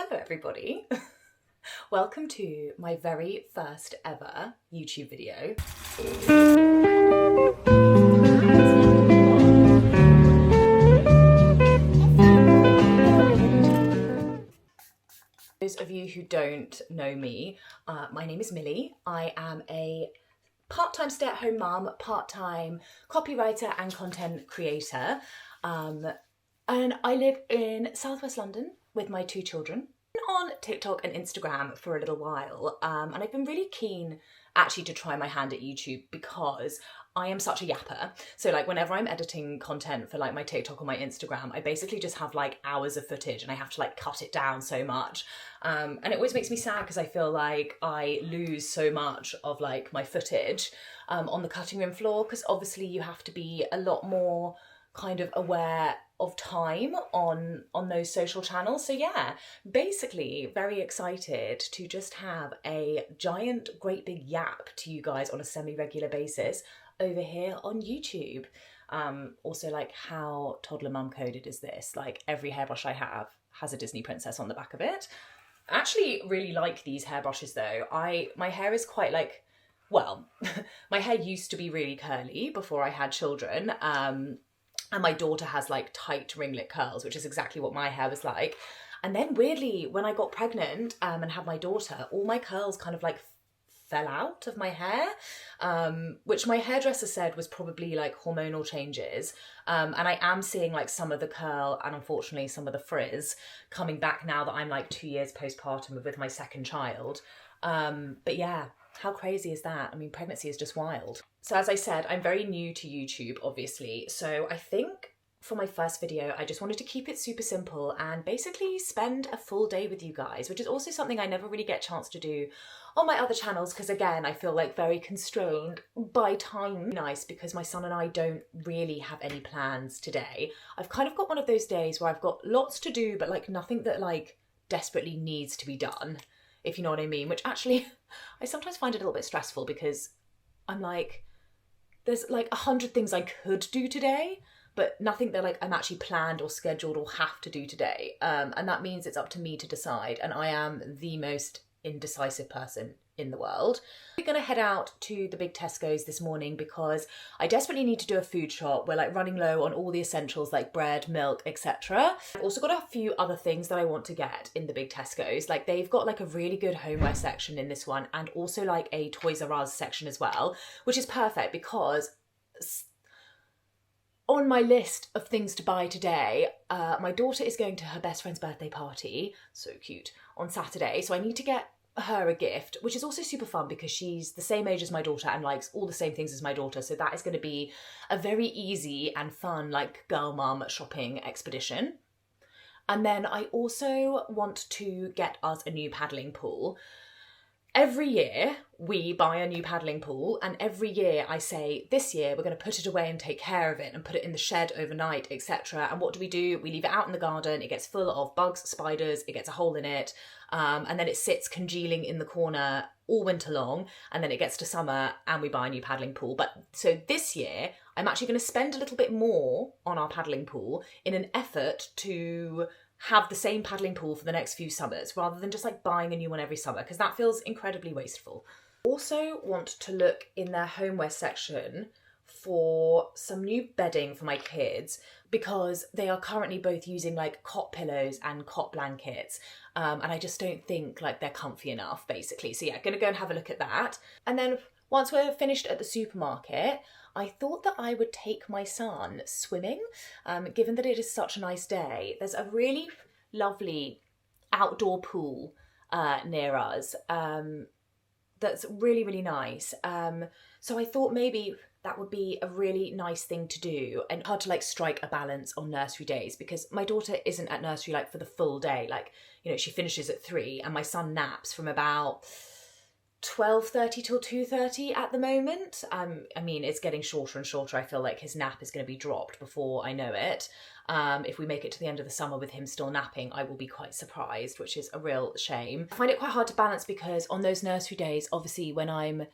Hello everybody. Welcome to my very first ever YouTube video. Those of you who don't know me, my name is Millie. I am a part-time stay-at-home mum, part-time copywriter and content creator. And I live in Southwest London with my two children. On TikTok and Instagram for a little while, and I've been really keen actually to try my hand at YouTube because I am such a yapper. So like whenever I'm editing content for like my TikTok or my Instagram, I basically just have like hours of footage and I have to like cut it down so much. And it always makes me sad because I feel like I lose so much of like my footage on the cutting room floor, because obviously you have to be a lot more kind of aware of time on those social channels. So yeah, basically very excited to just have a giant, great big yap to you guys on a semi-regular basis over here on YouTube. Also, like, how toddler mum coded is this? Like, every hairbrush I have has a Disney princess on the back of it. I actually really like these hairbrushes though. My hair is quite like, well, my hair used to be really curly before I had children. And my daughter has like tight ringlet curls, which is exactly what my hair was like. And then weirdly, when I got pregnant and had my daughter, all my curls kind of like fell out of my hair, which my hairdresser said was probably like hormonal changes. And I am seeing like some of the curl and unfortunately some of the frizz coming back now that I'm like 2 years postpartum with my second child. But yeah, how crazy is that? I mean, pregnancy is just wild. So as I said, I'm very new to YouTube, obviously. So I think for my first video, I just wanted to keep it super simple and basically spend a full day with you guys, which is also something I never really get a chance to do on my other channels, because again, I feel like very constrained by time. Nice, because my son and I don't really have any plans today. I've kind of got one of those days where I've got lots to do, but like nothing that like desperately needs to be done, if you know what I mean, which actually I sometimes find it a little bit stressful because I'm like, there's like 100 things I could do today, but nothing that like I'm actually planned or scheduled or have to do today. And that means it's up to me to decide. And I am the most indecisive person in the world. We're gonna head out to the big Tesco's this morning because I desperately need to do a food shop. We're like running low on all the essentials like bread, milk, etc. I've also got a few other things that I want to get in the big Tesco's. Like they've got like a really good homeware section in this one and also like a Toys R Us section as well, which is perfect because on my list of things to buy today, my daughter is going to her best friend's birthday party, so cute, on Saturday. So I need to get her a gift, which is also super fun because she's the same age as my daughter and likes all the same things as my daughter. So that is going to be a very easy and fun like girl mum shopping expedition. And then I also want to get us a new paddling pool. Every year we buy a new paddling pool and every year I say, this year we're going to put it away and take care of it and put it in the shed overnight, etc. And what do? We leave it out in the garden. It gets full of bugs, spiders, it gets a hole in it. And then it sits congealing in the corner all winter long. And then it gets to summer and we buy a new paddling pool. But so this year I'm actually going to spend a little bit more on our paddling pool in an effort to have the same paddling pool for the next few summers rather than just like buying a new one every summer, because that feels incredibly wasteful. Also want to look in their homeware section for some new bedding for my kids because they are currently both using like cot pillows and cot blankets, and I just don't think like they're comfy enough basically. So yeah, gonna go and have a look at that. And then once we're finished at the supermarket, I thought that I would take my son swimming, given that it is such a nice day. There's a really lovely outdoor pool near us that's really, really nice. So I thought maybe that would be a really nice thing to do, and hard to like strike a balance on nursery days because my daughter isn't at nursery like for the full day. Like, you know, she finishes at 3 and my son naps from about 12:30 till 2:30 at the moment. I mean, it's getting shorter and shorter. I feel like his nap is going to be dropped before I know it. If we make it to the end of the summer with him still napping, I will be quite surprised, which is a real shame. I find it quite hard to balance because on those nursery days, obviously when I'm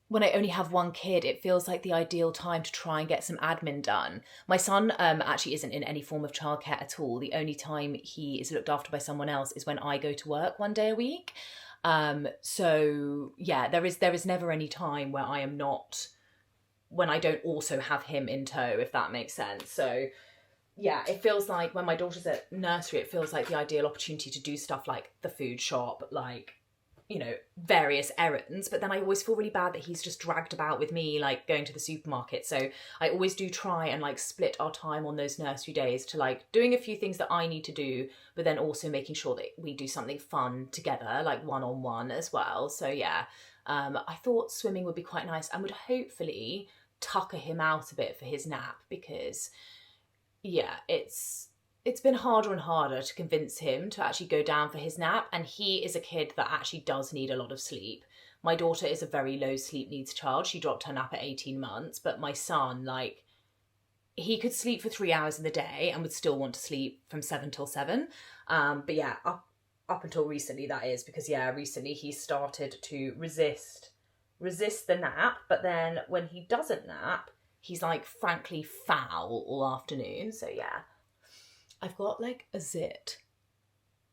when I only have one kid, it feels like the ideal time to try and get some admin done. My son actually isn't in any form of childcare at all. The only time he is looked after by someone else is when I go to work 1 day a week. So yeah, there is never any time where I am not, when I don't also have him in tow, if that makes sense. So yeah, it feels like when my daughter's at nursery, it feels like the ideal opportunity to do stuff like the food shop, like, you know, various errands. But then I always feel really bad that he's just dragged about with me, like going to the supermarket. So I always do try and like split our time on those nursery days to like doing a few things that I need to do, but then also making sure that we do something fun together, like one-on-one as well. So yeah, I thought swimming would be quite nice and would hopefully tucker him out a bit for his nap, because yeah, it's been harder and harder to convince him to actually go down for his nap, and he is a kid that actually does need a lot of sleep. My daughter is a very low sleep needs child. She dropped her nap at 18 months, but my son, like, he could sleep for 3 hours in the day and would still want to sleep from 7 till 7. But yeah, up until recently, that is, because yeah, recently he started to resist the nap, but then when he doesn't nap, he's like frankly foul all afternoon. So yeah, I've got like a zit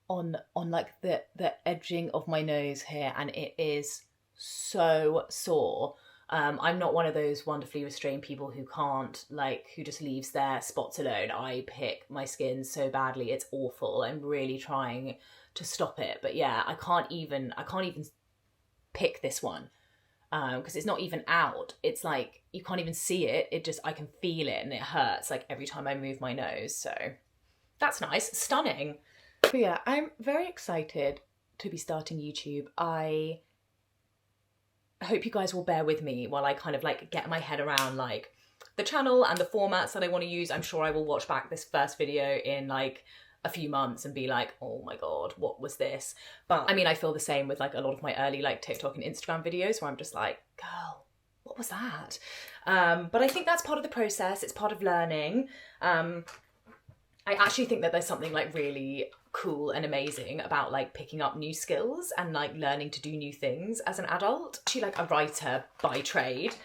on like the edging of my nose here, and it is so sore. I'm not one of those wonderfully restrained people who can't, like, who just leaves their spots alone. I pick my skin so badly, it's awful. I'm really trying to stop it, but yeah, I can't even pick this one. Because it's not even out. It's like, you can't even see it. I can feel it, and it hurts like every time I move my nose. So that's nice. Stunning. But yeah, I'm very excited to be starting YouTube. I hope you guys will bear with me while I kind of like get my head around like the channel and the formats that I want to use. I'm sure I will watch back this first video in like a few months and be like, oh my god, what was this? But I mean, I feel the same with like a lot of my early like TikTok and Instagram videos where I'm just like, girl, what was that? But I think that's part of the process. It's part of learning. I actually think that there's something like really cool and amazing about like picking up new skills and like learning to do new things as an adult. Actually, like a writer by trade.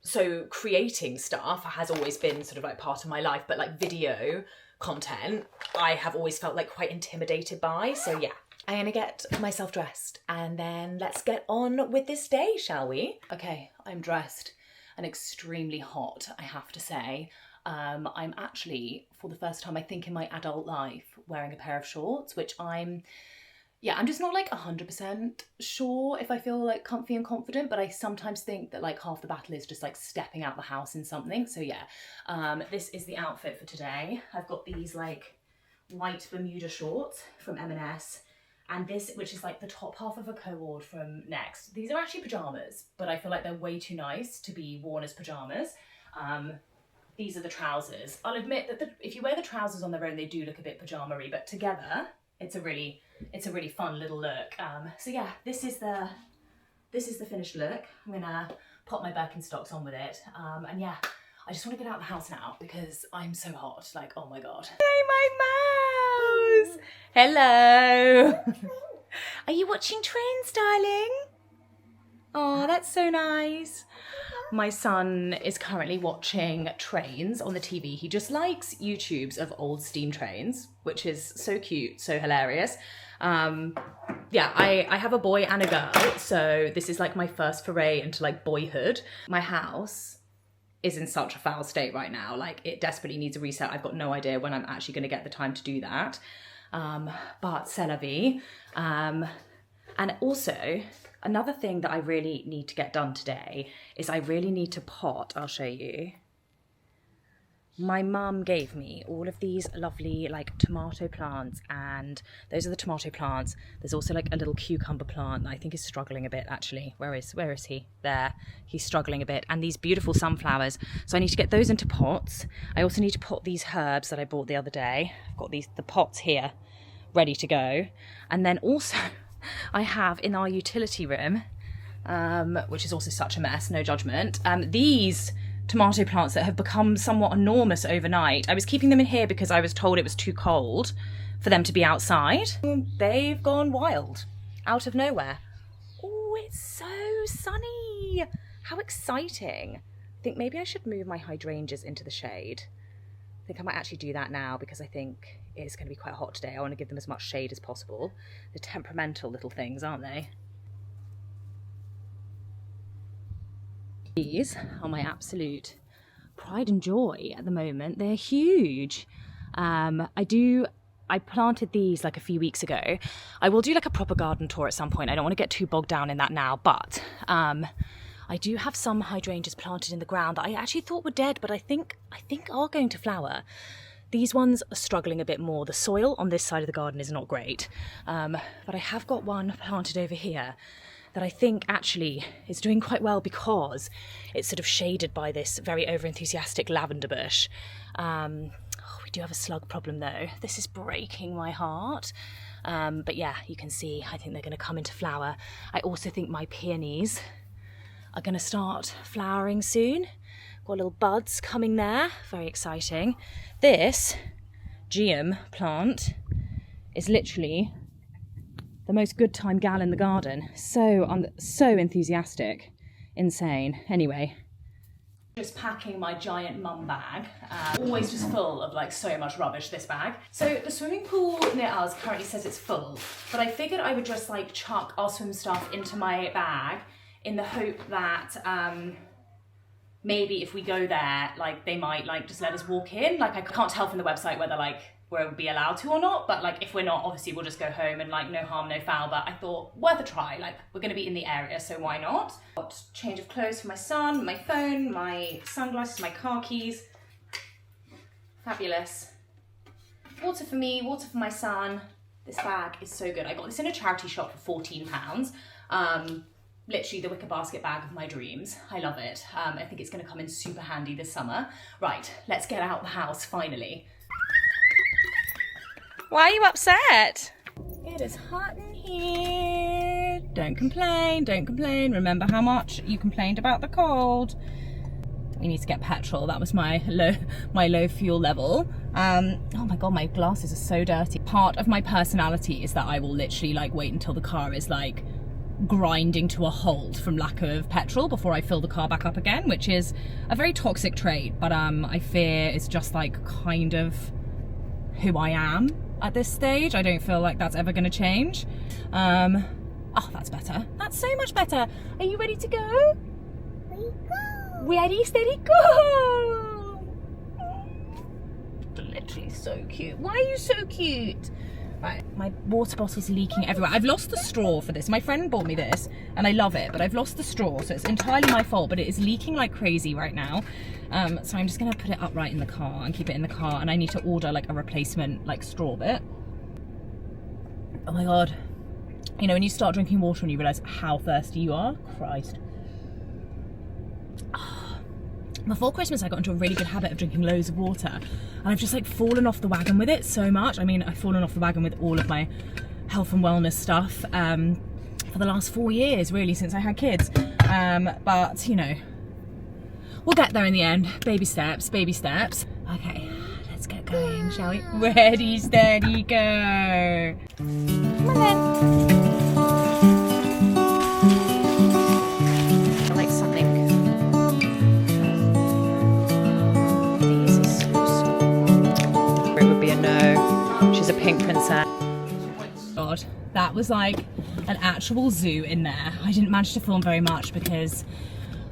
So creating stuff has always been sort of like part of my life, but like video content I have always felt like quite intimidated by. So yeah, I'm gonna get myself dressed and then let's get on with this day, shall we? Okay, I'm dressed and extremely hot, I have to say. I'm actually, for the first time I think in my adult life, wearing a pair of shorts, which I'm just not like 100% sure if I feel like comfy and confident, but I sometimes think that like half the battle is just like stepping out the house in something. So yeah, this is the outfit for today. I've got these like white Bermuda shorts from M&S, and this, which is like the top half of a co-ord from Next. These are actually pajamas, but I feel like they're way too nice to be worn as pajamas. These are the trousers. I'll admit that if you wear the trousers on their own, they do look a bit pajama-y, but together, it's a really fun little look. So yeah, this is the finished look. I'm gonna pop my Birkenstocks on with it. And yeah, I just want to get out of the house now because I'm so hot. Like, oh my god. Hey, my mouse. Hello. Are you watching Trains, darling? Oh, that's so nice. My son is currently watching Trains on the TV. He just likes YouTubes of old steam trains, which is so cute, so hilarious. Yeah, I have a boy and a girl, so this is like my first foray into like boyhood. My house is in such a foul state right now. Like, it desperately needs a reset. I've got no idea when I'm actually going to get the time to do that. But c'est la vie. And also, another thing that I really need to get done today is I really need to pot. I'll show you. My mum gave me all of these lovely like tomato plants, and those are the tomato plants. There's also like a little cucumber plant that I think is struggling a bit actually. Where is he? There. He's struggling a bit. And these beautiful sunflowers. So I need to get those into pots. I also need to pot these herbs that I bought the other day. I've got the pots here ready to go. And then also I have in our utility room, which is also such a mess, no judgment, these tomato plants that have become somewhat enormous overnight. I was keeping them in here because I was told it was too cold for them to be outside. They've gone wild out of nowhere. Oh, it's so sunny. Yay! How exciting. I think maybe I should move my hydrangeas into the shade. I think I might actually do that now because I think it's going to be quite hot today. I want to give them as much shade as possible. They're temperamental little things, aren't they? These are my absolute pride and joy at the moment. They're huge. I planted these like a few weeks ago. I will do like a proper garden tour at some point. I don't want to get too bogged down in that now, but I do have some hydrangeas planted in the ground that I actually thought were dead, but I think are going to flower. These ones are struggling a bit more. The soil on this side of the garden is not great, but I have got one planted over here that I think actually is doing quite well because it's sort of shaded by this very over-enthusiastic lavender bush. We do have a slug problem though. This is breaking my heart. But yeah, you can see, I think they're going to come into flower. I also think my peonies are going to start flowering soon. Got little buds coming there. Very exciting. This geum plant is literally the most good time gal in the garden. So enthusiastic. Insane. Anyway. Just packing my giant mum bag, always just full of like so much rubbish, this bag. So the swimming pool near us currently says it's full, but I figured I would just like chuck our swim stuff into my bag in the hope that maybe if we go there, like they might like just let us walk in. Like I can't tell from the website whether like we'll be allowed to or not, but like if we're not, obviously we'll just go home and like no harm, no foul. But I thought worth a try, like we're gonna be in the area, so why not? Got change of clothes for my son, my phone, my sunglasses, my car keys. Fabulous. Water for me, water for my son. This bag is so good. I got this in a charity shop for £14. Literally the wicker basket bag of my dreams. I love it. I think it's gonna come in super handy this summer. Right, let's get out the house finally. Why are you upset? It is hot in here. Don't complain, don't complain. Remember how much you complained about the cold. We need to get petrol. That was my low fuel level. Oh my God, my glasses are so dirty. Part of my personality is that I will literally like wait until the car is like grinding to a halt from lack of petrol before I fill the car back up again, which is a very toxic trait, but I fear it's just like kind of who I am at this stage. I don't feel like that's ever going to change. Oh, that's better. That's so much better. Are you ready to go? Go. Ready, steady, go. Literally so cute. Why are you so cute? Right, my water bottle's leaking everywhere. I've lost the straw for this. My friend bought me this and I love it, but I've lost the straw, so it's entirely my fault, but it is leaking like crazy right now. So I'm just gonna put it upright in the car and keep it in the car, and I need to order like a replacement like straw bit. Oh my God. You know, when you start drinking water and you realise how thirsty you are, Christ. Before Christmas, I got into a really good habit of drinking loads of water, and I've just like fallen off the wagon with it so much. I mean, I've fallen off the wagon with all of my health and wellness stuff for the last 4 years, really, since I had kids. But you know, we'll get there in the end. Baby steps, baby steps. Okay, let's get going, shall we? Ready, steady, go. Come on then. I like something. She's a pink princess. God, that was like an actual zoo in there. I didn't manage to film very much because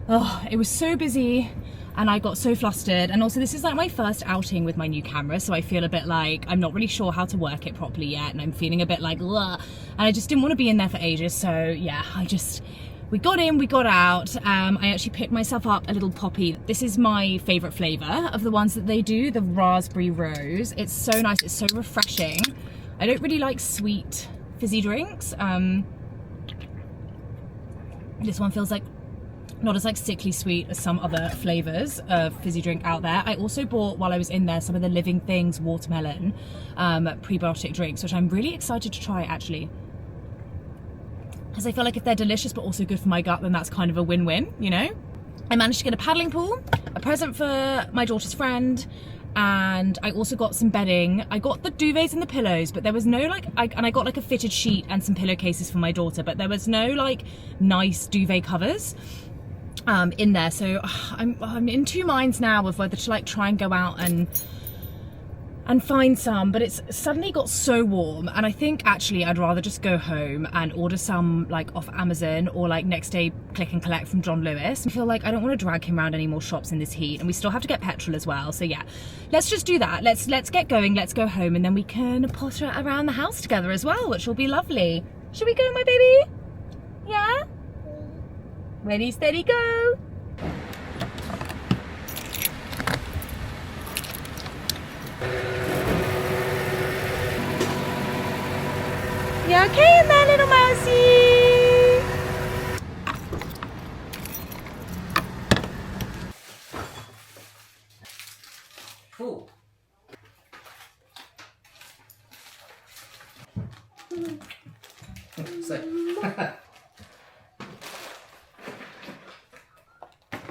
it was so busy and I got so flustered, and also this is like my first outing with my new camera, so I feel a bit like I'm not really sure how to work it properly yet, and I'm feeling a bit like ugh, and I just didn't want to be in there for ages. So yeah, we got in, we got out. I actually picked myself up a little poppy. This is my favorite flavor of the ones that they do, the raspberry rose. It's so nice, it's so refreshing. I don't really like sweet fizzy drinks. This one feels like not as like sickly sweet as some other flavors of fizzy drink out there. I also bought, while I was in there, some of the Living Things watermelon prebiotic drinks, which I'm really excited to try actually, because I feel like if they're delicious but also good for my gut, then that's kind of a win-win, you know? I managed to get a paddling pool, a present for my daughter's friend, and I also got some bedding. I got the duvets and the pillows, but there was no like, and I got like a fitted sheet and some pillowcases for my daughter, but there was no like nice duvet covers. in there. So I'm in two minds now of whether to like try and go out and find some, but it's suddenly got so warm, and I think actually I'd rather just go home and order some like off Amazon or like next day click and collect from John Lewis. I feel like I don't want to drag him around any more shops in this heat, and we still have to get petrol as well. So yeah, let's just do that. Let's get going, let's go home, and then we can potter around the house together as well, which will be lovely. Should we go, my baby? Yeah? Ready, steady, go! You okay in there, little mousey? Ooh. So.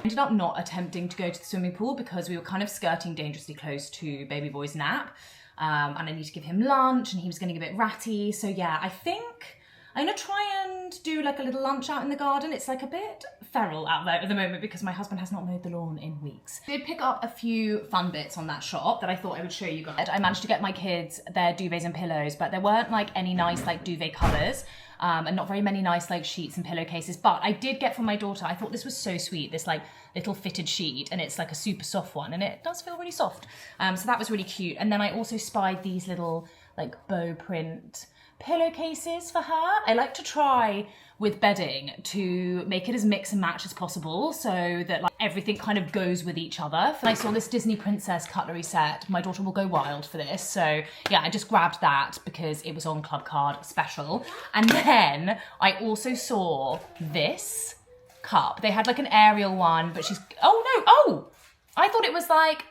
Ended up not attempting to go to the swimming pool because we were kind of skirting dangerously close to baby boy's nap. And I need to give him lunch, and he was getting a bit ratty. So yeah, I think I'm gonna try and do like a little lunch out in the garden. It's like a bit feral out there at the moment because my husband has not mowed the lawn in weeks. I did pick up a few fun bits on that shop that I thought I would show you guys. I managed to get my kids their duvets and pillows, but there weren't like any nice like duvet covers. And not very many nice like sheets and pillowcases, but I did get for my daughter, I thought this was so sweet, this like little fitted sheet, and it's like a super soft one, and it does feel really soft. So that was really cute. And then I also spied these little like bow print pillowcases for her. I like to try with bedding to make it as mix and match as possible so that like everything kind of goes with each other. I saw this Disney princess cutlery set. My daughter will go wild for this. So yeah, I just grabbed that because it was on Club Card special. And then I also saw this cup. They had like an Ariel one, but she's, I thought it was like,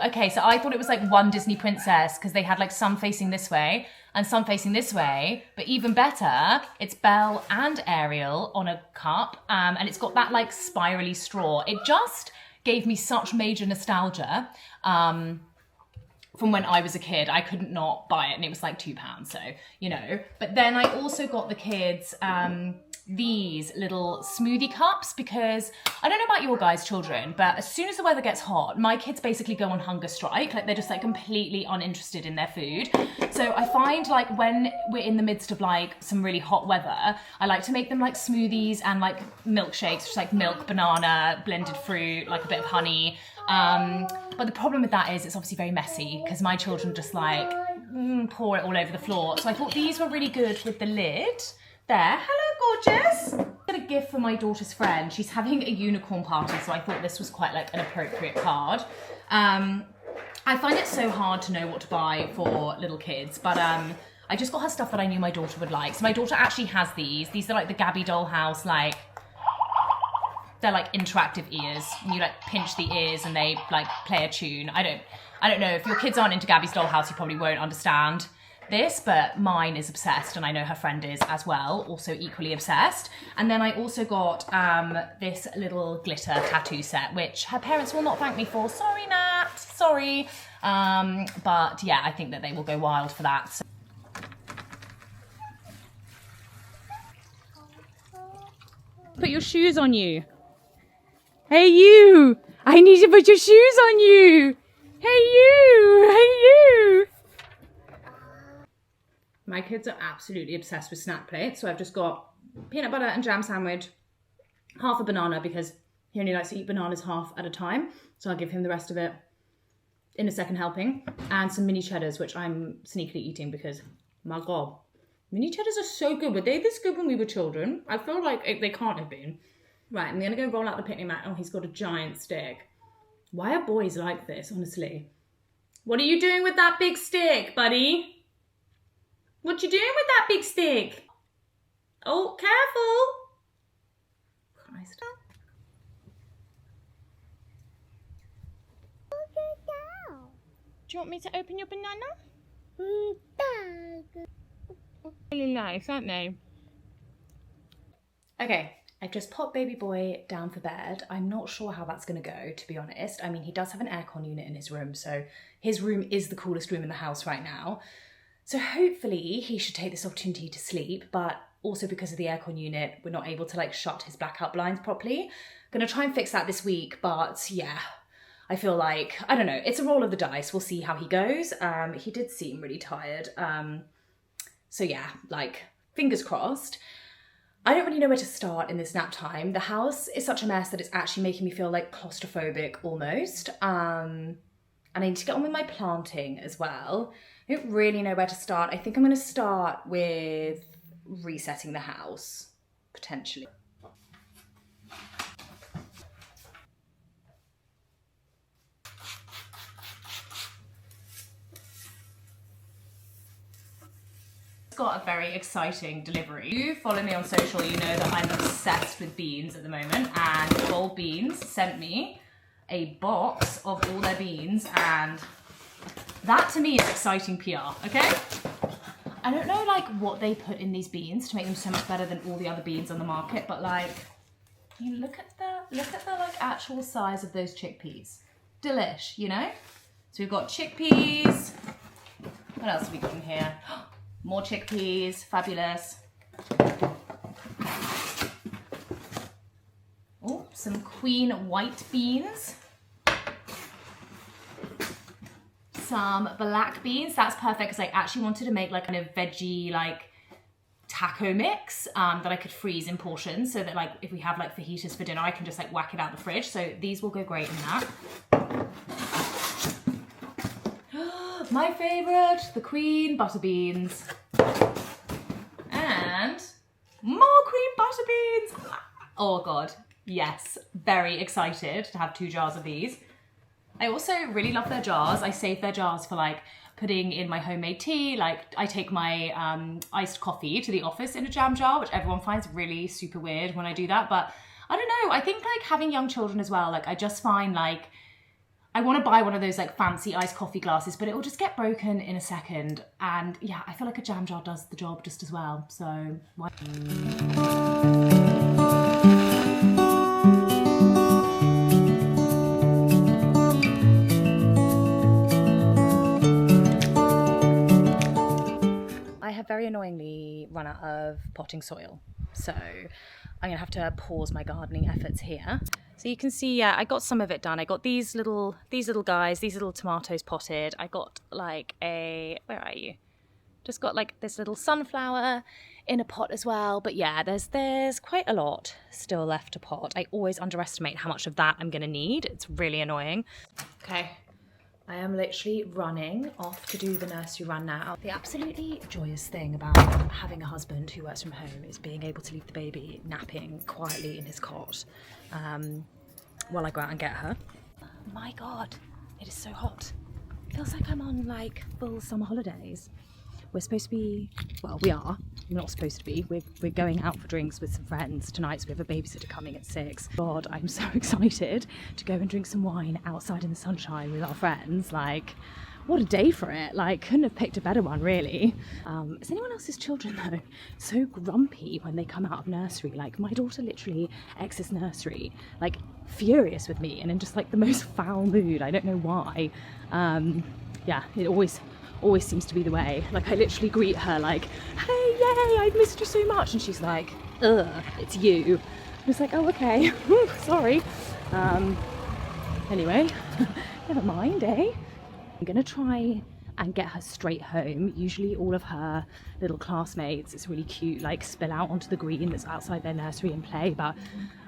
okay. So I thought it was like one Disney princess because they had like some facing this way and some facing this way, but even better, it's Belle and Ariel on a cup, and it's got that like spirally straw. It just gave me such major nostalgia from when I was a kid. I couldn't not buy it, and it was like £2, so, you know. But then I also got the kids these little smoothie cups because I don't know about your guys' children, but as soon as the weather gets hot, my kids basically go on hunger strike. Like they're just like completely uninterested in their food. So I find like when we're in the midst of like some really hot weather, I like to make them like smoothies and like milkshakes, just like milk, banana, blended fruit, like a bit of honey. But the problem with that is it's obviously very messy because my children just like pour it all over the floor. So I thought these were really good with the lid. There, hello gorgeous. Got a gift for my daughter's friend. She's having a unicorn party, so I thought this was quite like an appropriate card. I find it so hard to know what to buy for little kids, but I just got her stuff that I knew my daughter would like. So my daughter actually has these. These are like the Gabby Dollhouse, like, they're like interactive ears. And you like pinch the ears and they like play a tune. I don't know, if your kids aren't into Gabby's Dollhouse, you probably won't understand this, but mine is obsessed, and I know her friend is as well, also equally obsessed. And then I also got this little glitter tattoo set, which her parents will not thank me for. Sorry, Nat, sorry. But yeah, I think that they will go wild for that. So put your shoes on you. Hey you! I need to put your shoes on you! Hey you! Hey you! My kids are absolutely obsessed with snack plates, so I've just got peanut butter and jam sandwich, half a banana because he only likes to eat bananas half at a time, so I'll give him the rest of it in a second helping, and some mini cheddars, which I'm sneakily eating because, my God, mini cheddars are so good. Were they this good when we were children? I feel like they can't have been. Right, I'm gonna go roll out the picnic mat. Oh, he's got a giant stick. Why are boys like this, honestly? What are you doing with that big stick, buddy? What you doing with that big stick? Oh, careful! Christ. Do you want me to open your banana? Really nice, aren't they? Okay, I've just popped baby boy down for bed. I'm not sure how that's going to go, to be honest. I mean, he does have an aircon unit in his room, so his room is the coolest room in the house right now. So hopefully he should take this opportunity to sleep, but also because of the aircon unit, we're not able to like shut his blackout blinds properly. Gonna try and fix that this week, but yeah, I feel like, I don't know, it's a roll of the dice. We'll see how he goes. He did seem really tired. So yeah, like, fingers crossed. I don't really know where to start in this nap time. The house is such a mess that it's actually making me feel like claustrophobic almost. And I need to get on with my planting as well. I don't really know where to start. I think I'm gonna start with resetting the house, potentially. Got a very exciting delivery. If you follow me on social, you know that I'm obsessed with beans at the moment, and Bold Beans sent me a box of all their beans, and that to me is exciting PR, okay? I don't know like what they put in these beans to make them so much better than all the other beans on the market, but like, you look at the like actual size of those chickpeas. Delish, you know? So we've got chickpeas. What else have we got in here? More chickpeas, fabulous. Oh, some queen white beans. Some black beans, that's perfect because I actually wanted to make like kind of veggie like taco mix that I could freeze in portions so that like if we have like fajitas for dinner, I can just like whack it out the fridge. So these will go great in that. My favorite, the queen butter beans. And more queen butter beans. Oh God, yes. Very excited to have 2 jars of these. I also really love their jars. I save their jars for like putting in my homemade tea. Like I take my iced coffee to the office in a jam jar, which everyone finds really super weird when I do that. But I don't know, I think like having young children as well, like I just find like, I want to buy one of those like fancy iced coffee glasses, but it will just get broken in a second. And yeah, I feel like a jam jar does the job just as well. So why? I have very annoyingly run out of potting soil. So I'm gonna have to pause my gardening efforts here. So you can see, yeah, I got some of it done. I got these little guys, these little tomatoes potted. I got like a, where are you? Just got like this little sunflower in a pot as well. But yeah, there's quite a lot still left to pot. I always underestimate how much of that I'm gonna need. It's really annoying. Okay, I am literally running off to do the nursery run now. The absolutely joyous thing about having a husband who works from home is being able to leave the baby napping quietly in his cot while I go out and get her. My God, it is so hot. Feels like I'm on like full summer holidays. We're supposed to be, well, we are. We're not supposed to be. We're going out for drinks with some friends tonight, so we have a babysitter coming at 6. God, I'm so excited to go and drink some wine outside in the sunshine with our friends. Like, what a day for it. Like, couldn't have picked a better one, really. Is anyone else's children, though, so grumpy when they come out of nursery? Like, my daughter literally exits nursery, like, furious with me and in just, like, the most foul mood. I don't know why. Yeah, it always seems to be the way. Like, I literally greet her like, hey, yay, I've missed you so much. And she's like, ugh, it's you. I was like, oh, okay, sorry. Anyway, never mind, eh? I'm gonna try and get her straight home. Usually all of her little classmates, it's really cute, like spill out onto the green that's outside their nursery and play, but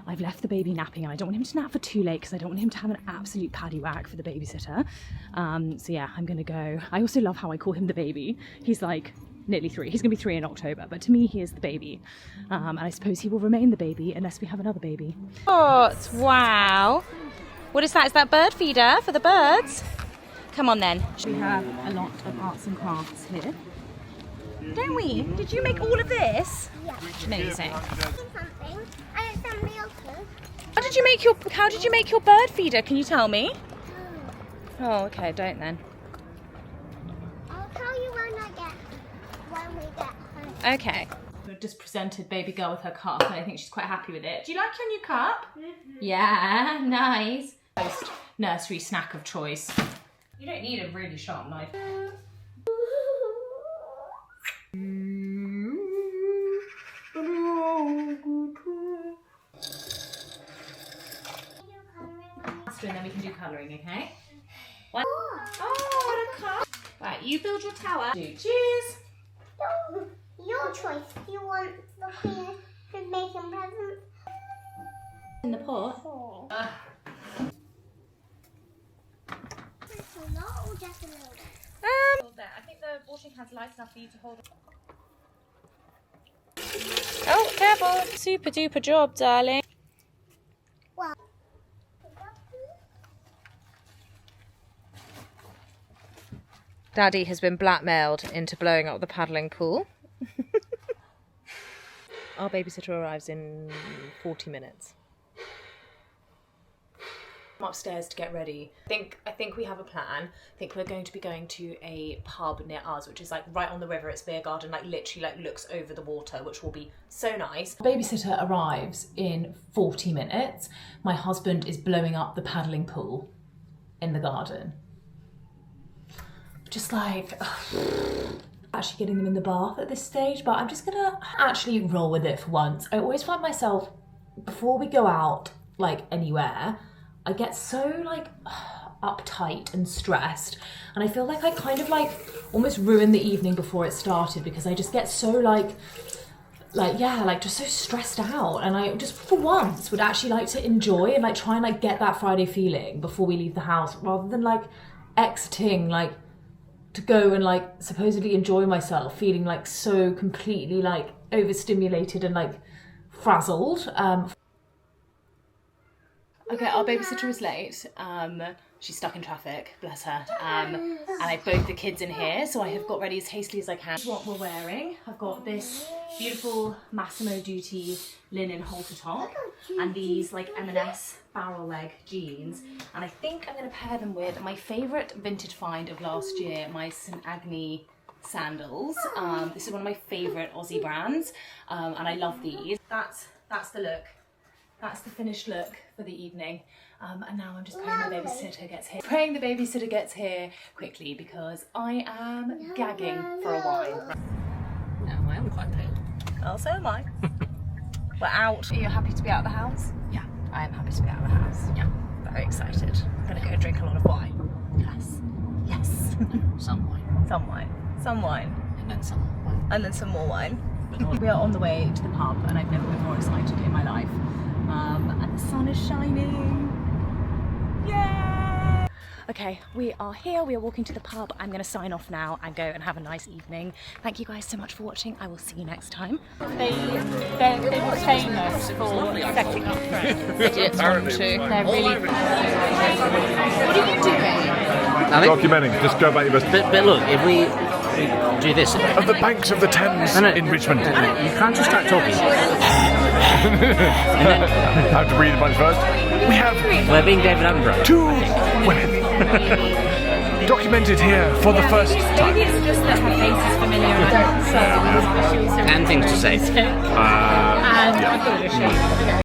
I've left the baby napping and I don't want him to nap for too late because I don't want him to have an absolute paddy whack for the babysitter. So yeah, I'm gonna go. I also love how I call him the baby. He's like nearly 3. He's gonna be 3 in October, but to me he is the baby. And I suppose he will remain the baby unless we have another baby. Oh, wow. What is that? Is that bird feeder for the birds? Come on then. We have a lot of arts and crafts here. Don't we? Did you make all of this? Yeah. Amazing. Something. I ate some milk. How did you make your bird feeder? Can you tell me? Oh, okay, don't then. I'll tell you when we get home. Okay. We've just presented baby girl with her cup and I think she's quite happy with it. Do you like your new cup? Mm-hmm. Yeah, nice. Most nursery snack of choice. You don't need a really sharp knife. after and then we can do colouring, okay? One. Oh, what a car. Right, you build your tower. Cheers. Your choice. Do you want the queen to make him presents? In the pot. Oh. Just a lot or just a little bit? I think the washing can's light enough for you to hold. Oh, careful. Super duper job, darling. Well. Daddy has been blackmailed into blowing up the paddling pool. Our babysitter arrives in 40 minutes. I'm upstairs to get ready. I think we have a plan. I think we're going to be going to a pub near us, which is like right on the river. It's beer garden, like literally like looks over the water, which will be so nice. Babysitter arrives in 40 minutes. My husband is blowing up the paddling pool in the garden. Just like actually getting them in the bath at this stage, but I'm just gonna actually roll with it for once. I always find myself, before we go out like anywhere, I get so like uptight and stressed, and I feel like I kind of like almost ruined the evening before it started because I just get so like just so stressed out, and I just for once would actually like to enjoy and like try and like get that Friday feeling before we leave the house, rather than like exiting like to go and like supposedly enjoy myself feeling like so completely like overstimulated and like frazzled. Okay, our babysitter is late. She's stuck in traffic, bless her. And I have both the kids in here, so I have got ready as hastily as I can. This is what we're wearing. I've got this beautiful Massimo Dutti linen halter top and these like M&S barrel leg jeans. And I think I'm going to pair them with my favourite vintage find of last year, my St. Agni sandals. This is one of my favourite Aussie brands, and I love these. That's the look. That's the finished look for the evening. And now I'm just praying the babysitter gets here. Praying the babysitter gets here quickly because I am gagging for a wine. No, I am quite pale. Oh, so am I. We're out. Are you happy to be out of the house? Yeah. I am happy to be out of the house. Yeah. Very excited. I'm gonna go drink a lot of wine. Yes. Yes. Some wine. Some wine. Some wine. And then some wine. And then some more wine. We are on the way to the pub, and I've never been more excited in my life. And the sun is shining. Yay! Okay, we are here. We are walking to the pub. I'm going to sign off now and go and have a nice evening. Thank you guys so much for watching. I will see you next time. They were famous for setting up idiots one too. They're really. What are you doing? Documenting, just go about your business. But look, if we do this... Of the banks of the Thames in Richmond. You can't just start talking. I have to read a bunch first. We have We're being David Attenborough. 2 women documented here for the first time. Maybe it's just that her face is familiar. And things to say. And I thought it was